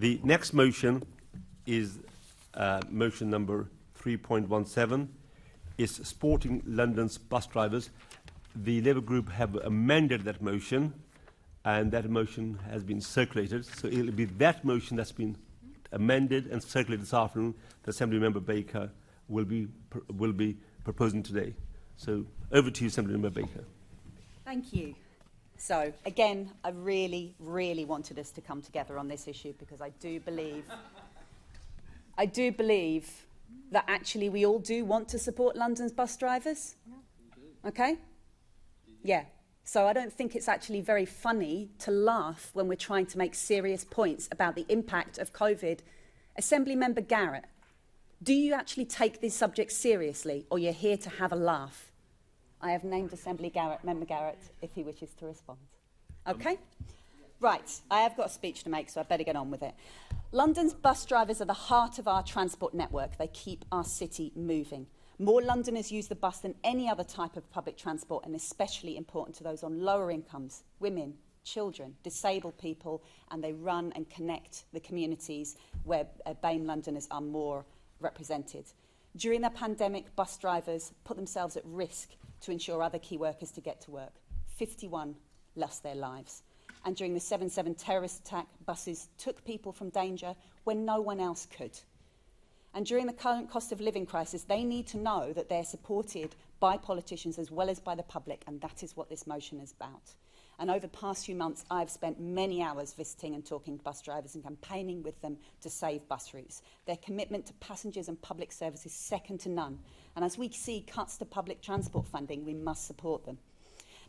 The next motion is motion number 3.17. Is supporting London's bus drivers. The Labour group have amended that motion, and that motion has been circulated. So it will be that motion that's been amended and circulated this afternoon that Assembly Member Baker will be proposing today. So over to you, Assembly Member Baker. Thank you. So again, I really, really wanted us to come together on this issue because I do believe that actually we all do want to support London's bus drivers. Okay? Yeah. So I don't think it's actually very funny to laugh when we're trying to make serious points about the impact of COVID. Assembly Member Garrett, do you actually take this subject seriously, or you're here to have a laugh? I have named Member Garrett if he wishes to respond. Okay? Right. I have got a speech to make, so I better get on with it. London's bus drivers are the heart of our transport network. They keep our city moving. More Londoners use the bus than any other type of public transport, and especially important to those on lower incomes, women, children, disabled people, and they run and connect the communities where BAME Londoners are more represented. During the pandemic, bus drivers put themselves at risk to ensure other key workers to get to work. 51 lost their lives. And during the 7/7 terrorist attack, buses took people from danger when no one else could. And during the current cost of living crisis, they need to know that they're supported by politicians as well as by the public, and that is what this motion is about. And over the past few months, I've spent many hours visiting and talking to bus drivers and campaigning with them to save bus routes. Their commitment to passengers and public service is second to none. And as we see cuts to public transport funding, we must support them.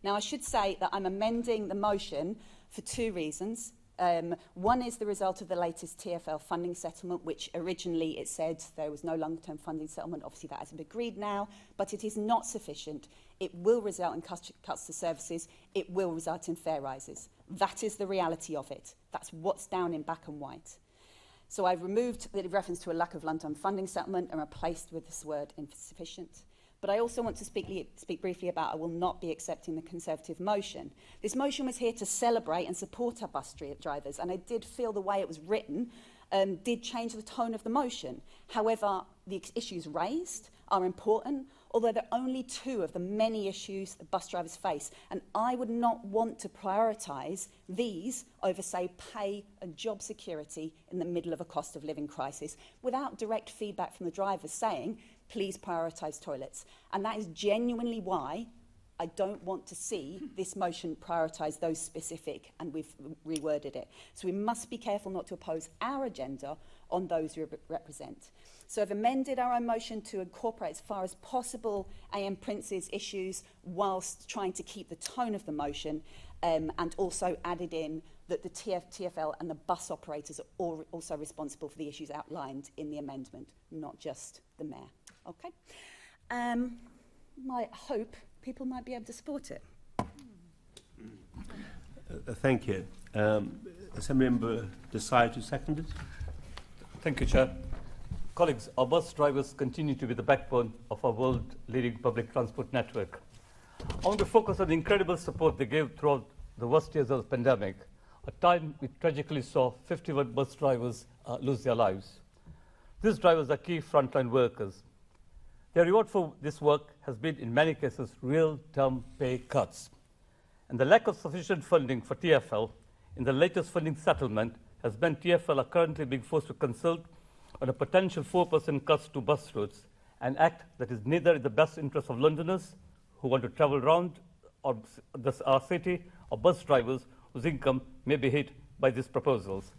Now, I should say that I'm amending the motion for two reasons. One is the result of the latest TfL funding settlement, which originally it said there was no long-term funding settlement. Obviously, that hasn't been agreed now, but it is not sufficient. It will result in cuts to services. It will result in fare rises. That is the reality of it. That's what's down in black and white. So I've removed the reference to a lack of long-term funding settlement and replaced with this word insufficient. But I also want to speak briefly about I will not be accepting the Conservative motion. This motion was here to celebrate and support our bus drivers, and I did feel the way it was written did change the tone of the motion. However, the issues raised are important, although they're only two of the many issues that bus drivers face, and I would not want to prioritise these over, say, pay and job security in the middle of a cost of living crisis without direct feedback from the drivers saying, please prioritise toilets. And that is genuinely why I don't want to see this motion prioritise those specific, and we've reworded it. So we must be careful not to oppose our agenda on those we represent. So I've amended our own motion to incorporate as far as possible AM Prince's issues whilst trying to keep the tone of the motion, and also added in that the TfL and the bus operators are also responsible for the issues outlined in the amendment, not just the mayor. Okay? My hope people might be able to support it. Thank you. Assemblymember Desai to second it. Thank you, Chair. Colleagues, our bus drivers continue to be the backbone of our world-leading public transport network. I want to focus on the incredible support they gave throughout the worst years of the pandemic, a time we tragically saw 51 bus drivers lose their lives. These drivers are key frontline workers. Their reward for this work has been, in many cases, real-term pay cuts. And the lack of sufficient funding for TfL in the latest funding settlement has meant TfL are currently being forced to consult on a potential 4% cuts to bus routes, an act that is neither in the best interest of Londoners who want to travel around our city or bus drivers whose income may be hit by these proposals.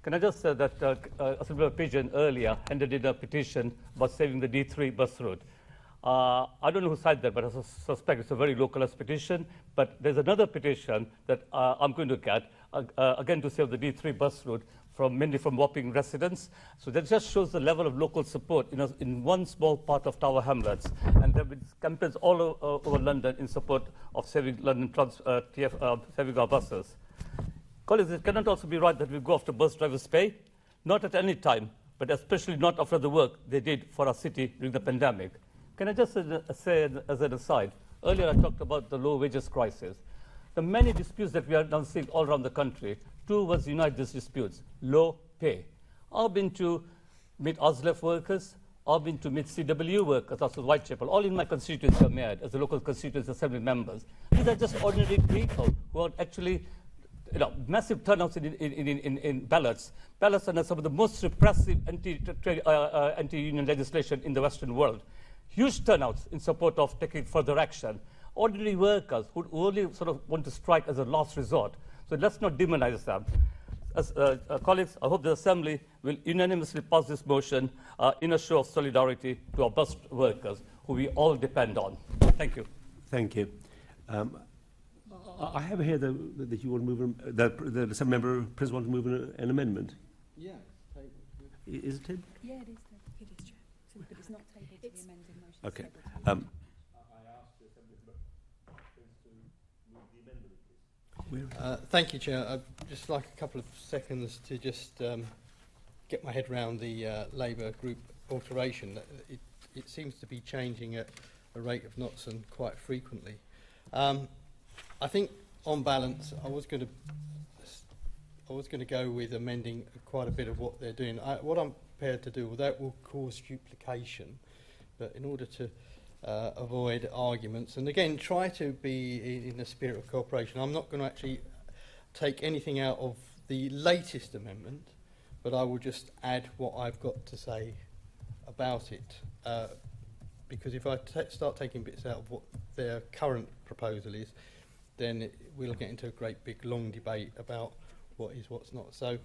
Can I just say that Assemblymember Pigeon earlier handed in a petition about saving the D3 bus route. I don't know who signed that, but I suspect it's a very localized petition. But there's another petition that I'm going to get, again to save the D3 bus route, mainly from Wapping residents. So that just shows the level of local support in one small part of Tower Hamlets. And there have been campaigns all over London in support of saving saving our buses. Colleagues, it cannot also be right that we go after bus drivers' pay, not at any time, but especially not after the work they did for our city during the pandemic. Can I just say as an aside, earlier I talked about the low wages crisis. The many disputes that we are now seeing all around the country, two words unite these disputes: low pay. I've been to meet OSLEF workers, I've been to meet CW workers, also Whitechapel, all in my constituency I'm made as the local constituency assembly members. These are just ordinary people who are actually, massive turnouts in ballots. Ballots are some of the most repressive anti-union legislation in the Western world. Huge turnouts in support of taking further action. Ordinary workers who only sort of want to strike as a last resort. So let's not demonize them. As colleagues, I hope the Assembly will unanimously pass this motion in a show of solidarity to our bus workers, who we all depend on. Thank you. Thank you. I have here that you want to move, that some member Prince want to move an amendment. Yeah. Is it tabled? Yeah, it is tabled. It is, Chair. But it's not tabled to the amended motion. Okay. It's tabled. Thank you, Chair. I'd just like a couple of seconds to just get my head around the Labour group alteration. It seems to be changing at a rate of knots and quite frequently. I think, on balance, I was going to go with amending quite a bit of what they're doing. What I'm prepared to do, although it will cause duplication, but in order to avoid arguments, and again, try to be in a spirit of cooperation. I'm not going to actually take anything out of the latest amendment, but I will just add what I've got to say about it. Because if I start taking bits out of what their current proposal is, then we'll get into a great big long debate about what is, what's not. So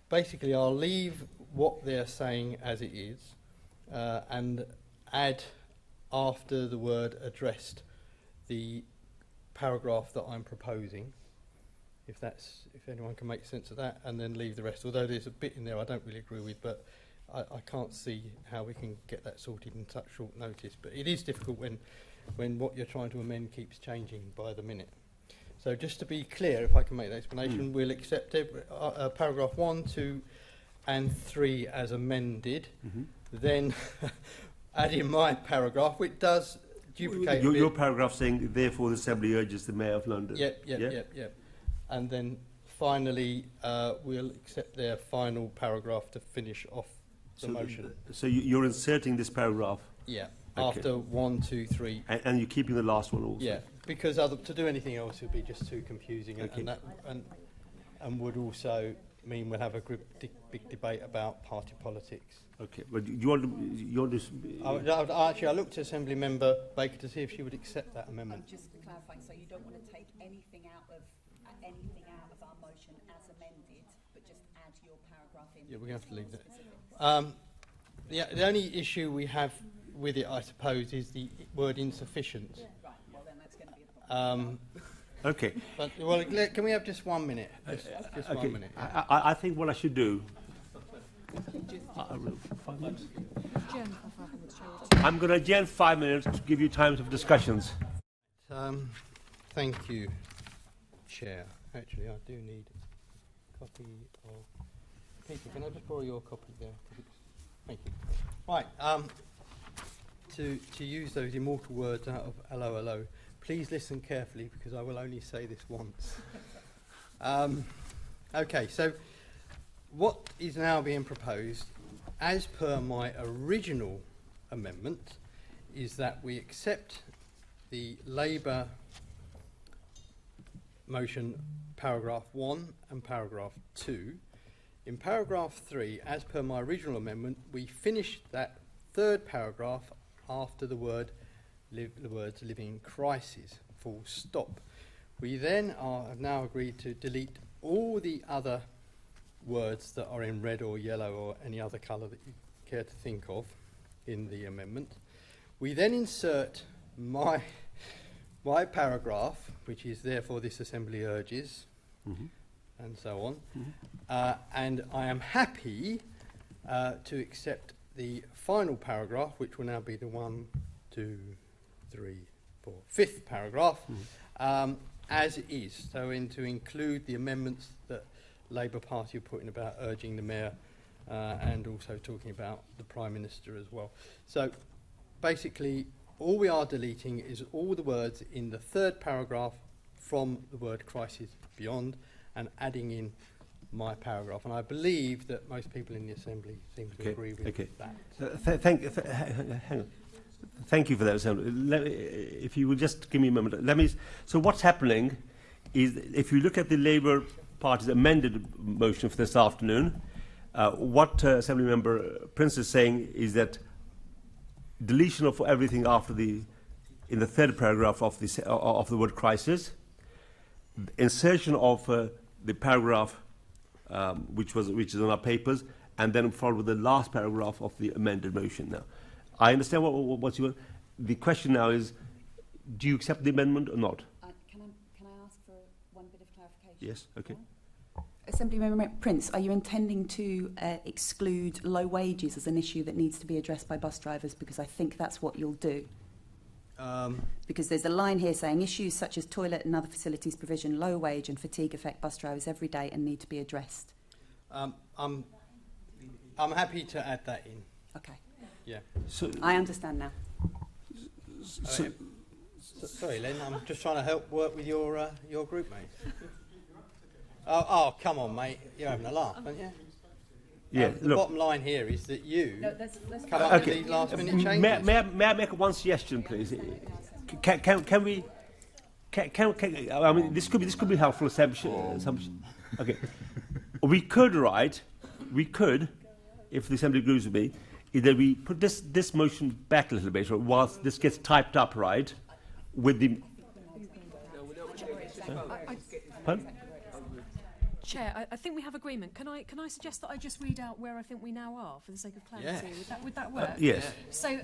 basically, I'll leave what they're saying as it is, and add after the word addressed the paragraph that I'm proposing, if anyone can make sense of that, and then leave the rest, although there's a bit in there I don't really agree with, but I can't see how we can get that sorted in such short notice. But it is difficult when what you're trying to amend keeps changing by the minute. So just to be clear, if I can make that explanation, we'll accept paragraph 1, 2 and 3 as amended, then add in my paragraph, which does duplicate your paragraph saying, therefore the Assembly urges the Mayor of London. Yep. And then finally, we'll accept their final paragraph to finish off the motion. So you're inserting this paragraph? Yeah, okay. After 1, 2, 3. And you're keeping the last one also? Yeah, because to do anything else would be just too confusing, okay. and would also mean we'll have a big debate about party politics. Okay, but you want to... Actually, I looked to Assembly Member Baker to see if she would accept that amendment. Just clarifying, so you don't want to take anything out of our motion as amended, but just add your paragraph in. Yeah, we're going to have to leave that. The only issue we have with it, I suppose, is the word insufficient. Yeah. Right, well then that's going to be a problem. Okay. But, well, can we have just 1 minute? Just okay. 1 minute. I think what I should do... 5 minutes? I'm going to adjourn 5 minutes to give you time for discussions. Thank you, Chair. Actually, I do need a copy of... Peter, can I just borrow your copy there? Thank you. Right, to use those immortal words out of hello, hello, please listen carefully because I will only say this once. Okay, so what is now being proposed, as per my original amendment, is that we accept the Labour motion paragraph 1 and paragraph 2. In paragraph 3, as per my original amendment, we finish that third paragraph after the words living crisis, full stop. We then have now agreed to delete all the other words that are in red or yellow or any other colour that you care to think of in the amendment. We then insert my paragraph, which is therefore this Assembly urges, and so on. And I am happy to accept the final paragraph, which will now be the 1, 2, 3, 4, 5th paragraph, as it is. So to include the amendments that Labour Party are putting about urging the Mayor and also talking about the Prime Minister as well. So basically, all we are deleting is all the words in the third paragraph from the word crisis beyond, and adding in my paragraph, and I believe that most people in the Assembly seem to agree with that. Hang on. Thank you for that, Sam. If you will just give me a moment. So what's happening is, if you look at the Labour Party's amended motion for this afternoon, what Assembly Member Prince is saying is that deletion of everything after in the third paragraph of the word crisis, insertion of the paragraph which is on our papers, and then followed with the last paragraph of the amended motion. Now, I understand what you want. The question now is, do you accept the amendment or not? Can I ask for one bit of clarification? Yes, okay. Assemblymember Prince, are you intending to exclude low wages as an issue that needs to be addressed by bus drivers? Because I think that's what you'll do. Because there's a line here saying issues such as toilet and other facilities provision, low wage and fatigue affect bus drivers every day and need to be addressed. I'm happy to add that in. Okay. Yeah. So I understand now. Sorry, Len. I'm just trying to help work with your group, mate. Oh, come on, mate. You're having a laugh, aren't you? Yeah. The bottom line here is that you come up with these last-minute changes. May I make one suggestion, please? Can we? I mean, this could be helpful assumption. Okay. We could, if the Assembly agrees with me, is that we put this motion back a little bit, or whilst this gets typed up, right, with the... Pardon? Chair, I think we have agreement. Can I suggest that I just read out where I think we now are, for the sake of clarity? Yes. Would that work? Yes. So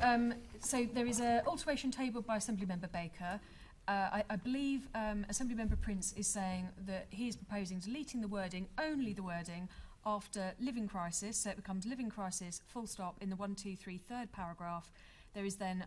there is an alteration tabled by Assemblymember Baker. I believe Assemblymember Prince is saying that he is proposing deleting the wording, only the wording, after living crisis, so it becomes living crisis, full stop, in the 1, 2, 3, third paragraph. There is then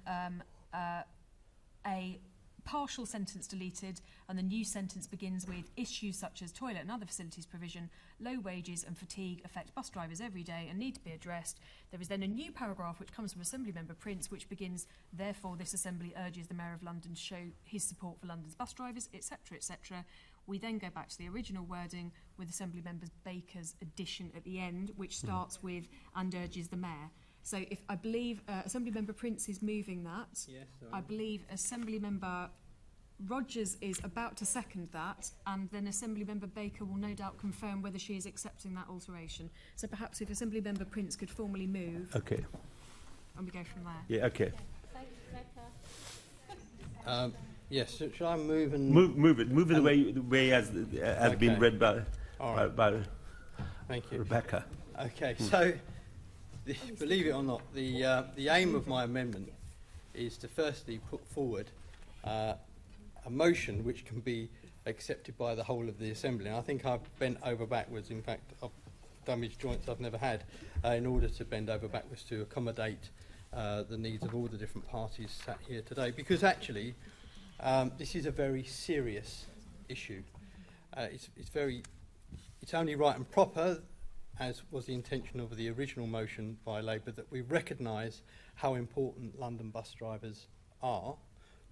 a partial sentence deleted, and the new sentence begins with issues such as toilet and other facilities provision, low wages and fatigue affect bus drivers every day and need to be addressed. There is then a new paragraph which comes from Assemblymember Prince, which begins, therefore this Assembly urges the Mayor of London to show his support for London's bus drivers, etc., etc. We then go back to the original wording with Assemblymember Baker's addition at the end, which starts with and urges the Mayor. So if I believe Assemblymember Prince is moving that. Yes, I believe Assemblymember Rogers is about to second that, and then Assemblymember Baker will no doubt confirm whether she is accepting that alteration. So perhaps if Assemblymember Prince could formally move. Okay. And we go from there. Yeah, okay. Yes, shall I move and... Move it the way as been read by Thank you. Rebecca. Okay, so believe it or not, the aim of my amendment is to firstly put forward a motion which can be accepted by the whole of the Assembly. And I think I've bent over backwards. In fact, I've damaged joints I've never had in order to bend over backwards to accommodate the needs of all the different parties sat here today. Because actually, this is a very serious issue. It's only right and proper, as was the intention of the original motion by Labour, that we recognise how important London bus drivers are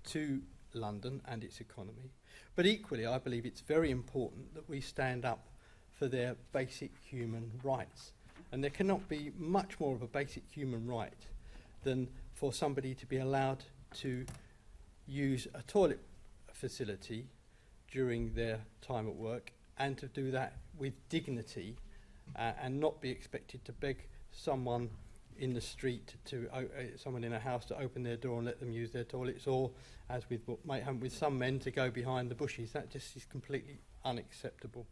to London and its economy. But equally, I believe it's very important that we stand up for their basic human rights. And there cannot be much more of a basic human right than for somebody to be allowed to use a toilet facility during their time at work, and to do that with dignity, and not be expected to beg someone in the street someone in a house to open their door and let them use their toilets, or, as with what might happen with some men, to go behind the bushes. That just is completely unacceptable.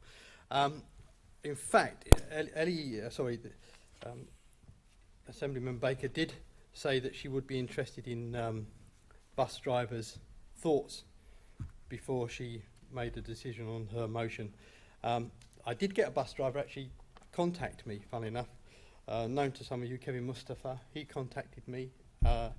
In fact, Assemblymember Baker did say that she would be interested in bus drivers' thoughts before she made a decision on her motion. I did get a bus driver actually contact me, funnily enough, known to some of you, Kevin Mustafa. He contacted me, but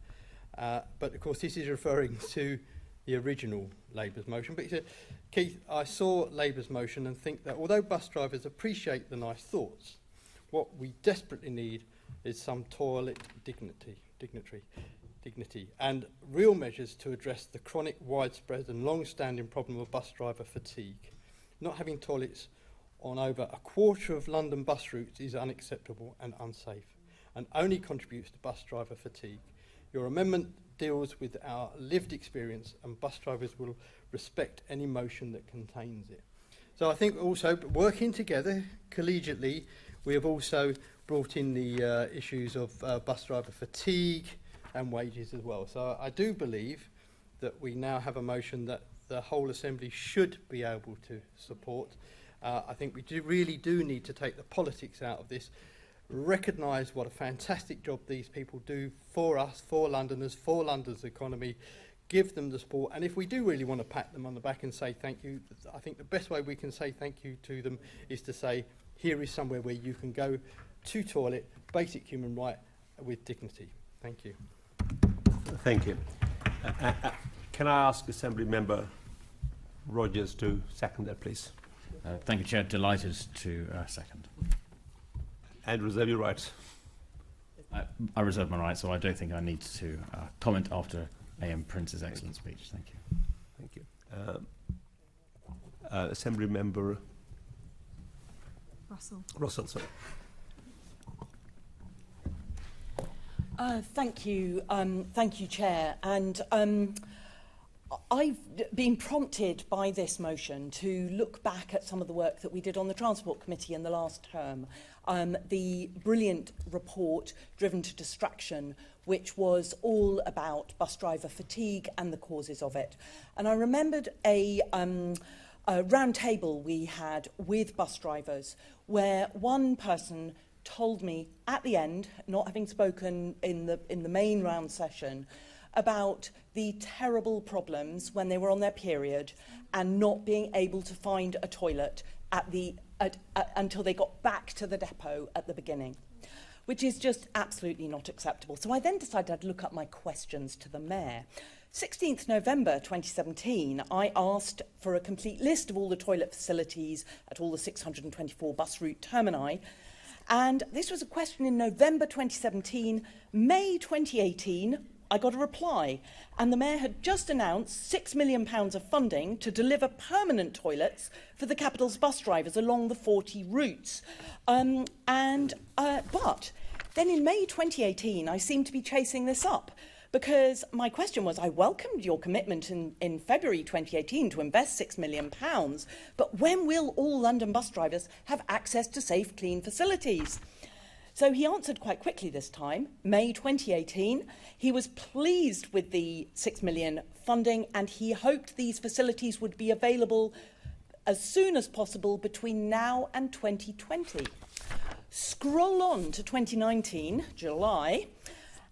of course this is referring to the original Labour's motion. But he said, Keith, I saw Labour's motion and think that although bus drivers appreciate the nice thoughts, what we desperately need is some toilet dignity and real measures to address the chronic, widespread and long-standing problem of bus driver fatigue. Not having toilets on over a quarter of London bus routes is unacceptable and unsafe, and only contributes to bus driver fatigue. Your amendment deals with our lived experience, and bus drivers will respect any motion that contains it. So I think also, working together collegiately, we have also brought in the issues of bus driver fatigue and wages as well. So I do believe that we now have a motion that the whole Assembly should be able to support. I think we really do need to take the politics out of this, recognise what a fantastic job these people do for us, for Londoners, for London's economy, give them the support. And if we do really want to pat them on the back and say thank you, I think the best way we can say thank you to them is to say, here is somewhere where you can go to toilet, basic human right, with dignity. Thank you. Thank you. Can I ask Assembly Member Rogers to second that, please? Thank you, Chair. Delighted to second. And reserve your rights. I reserve my right, so I don't think I need to comment after A.M. Prince's excellent speech. Thank you. Thank you. Assembly Member Russell, sorry. Thank you, Chair. And I've been prompted by this motion to look back at some of the work that we did on the Transport Committee in the last term. The brilliant report, Driven to Distraction, which was all about bus driver fatigue and the causes of it. And I remembered a round table we had with bus drivers where one person told me at the end, not having spoken in the main round session, about the terrible problems when they were on their period and not being able to find a toilet until they got back to the depot at the beginning, which is just absolutely not acceptable. So I then decided I'd look up my questions to the Mayor. 16th November 2017, I asked for a complete list of all the toilet facilities at all the 624 bus route termini. And this was a question in November 2017. May 2018, I got a reply. And the Mayor had just announced £6 million of funding to deliver permanent toilets for the capital's bus drivers along the 40 routes. But then in May 2018, I seemed to be chasing this up, because my question was, I welcomed your commitment in February 2018 to invest £6 million, but when will all London bus drivers have access to safe, clean facilities? So he answered quite quickly this time, May 2018. He was pleased with the £6 million funding, and he hoped these facilities would be available as soon as possible between now and 2020. Scroll on to 2019, July,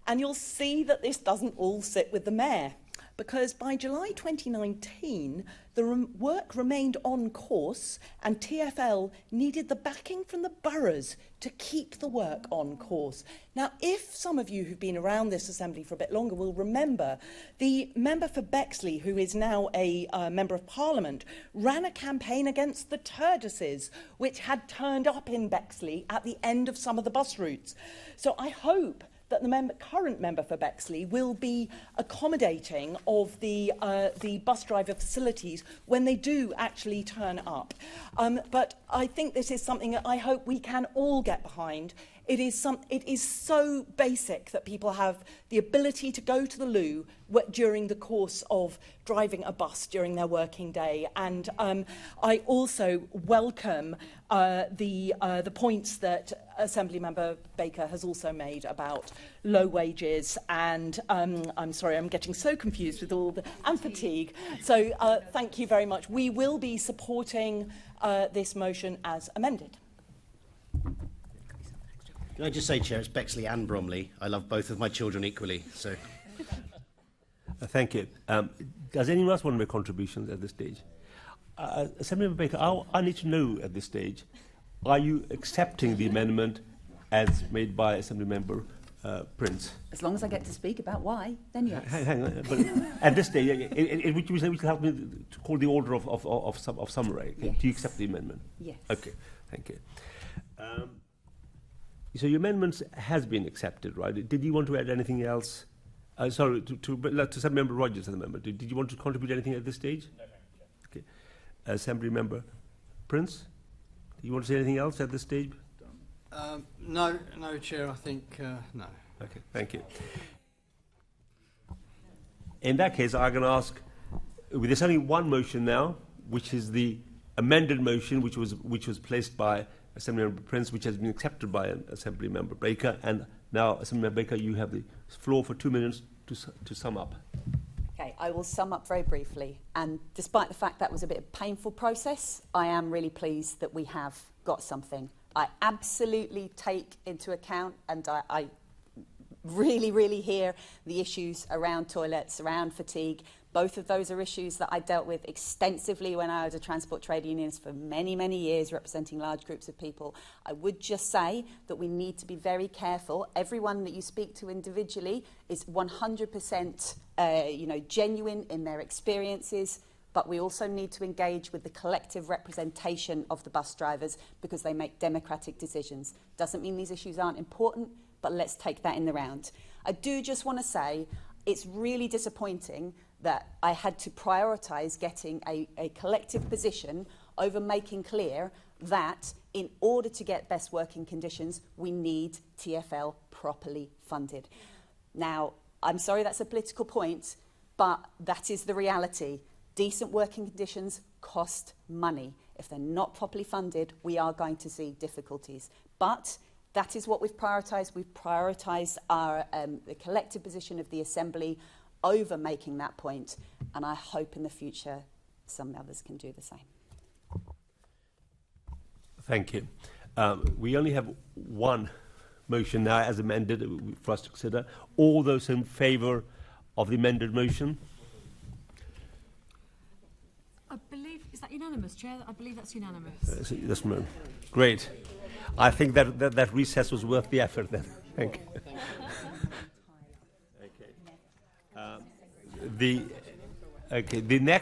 and you'll see that this doesn't all sit with the Mayor, because by July 2019, the work remained on course and TfL needed the backing from the boroughs to keep the work on course. Now, if some of you who've been around this Assembly for a bit longer will remember, the member for Bexley, who is now a Member of Parliament, ran a campaign against the Turdises, which had turned up in Bexley at the end of some of the bus routes. So I hope that the current member for Bexley will be accommodating of the bus driver facilities when they do actually turn up. But I think this is something that I hope we can all get behind. It is so basic that people have the ability to go to the loo during the course of driving a bus during their working day. And I also welcome the points that Assemblymember Baker has also made about low wages and, I'm sorry, I'm getting so confused with all and fatigue. So thank you very much. We will be supporting this motion as amended. Can I just say, Chair, it's Bexley and Bromley. I love both of my children equally. So, thank you. Does anyone else want to make contributions at this stage? Assemblymember Baker, I need to know at this stage, are you accepting the amendment as made by Assemblymember Prince? As long as I get to speak about why, then yes. Hang on, but at this stage, would you help me to call the order of summary? Yes. Do you accept the amendment? Yes. Okay, thank you. So your amendment has been accepted, right? Did you want to add anything else? Sorry, to Assemblymember Rogers at the moment. Did you want to contribute anything at this stage? No, thank you. Okay. Assemblymember Prince? Do you want to say anything else at this stage? No, Chair, I think no. Okay, thank you. In that case, I'm going to ask, there's only one motion now, which is the amended motion, which was placed by Assemblymember Prince, which has been accepted by Assemblymember Baker. And now, Assemblymember Baker, you have the floor for 2 minutes to sum up. Okay, I will sum up very briefly. And despite the fact that was a bit of a painful process, I am really pleased that we have got something. I absolutely take into account, and I really, really hear the issues around toilets, around fatigue. Both of those are issues that I dealt with extensively when I was a transport trade unionist for many, many years, representing large groups of people. I would just say that we need to be very careful. Everyone that you speak to individually is 100% genuine in their experiences, but we also need to engage with the collective representation of the bus drivers because they make democratic decisions. Doesn't mean these issues aren't important, but let's take that in the round. I do just want to say it's really disappointing that I had to prioritise getting a collective position over making clear that in order to get best working conditions, we need TfL properly funded. Now, I'm sorry that's a political point, but that is the reality. Decent working conditions cost money. If they're not properly funded, we are going to see difficulties. But that is what we've prioritised. We've prioritised our the collective position of the Assembly over making that point, and I hope in the future some others can do the same. Thank you. We only have one motion now as amended for us to consider. All those in favour of the amended motion? I believe, is that unanimous, Chair? I believe that's unanimous. That's great. I think that recess was worth the effort then. Thank you. The next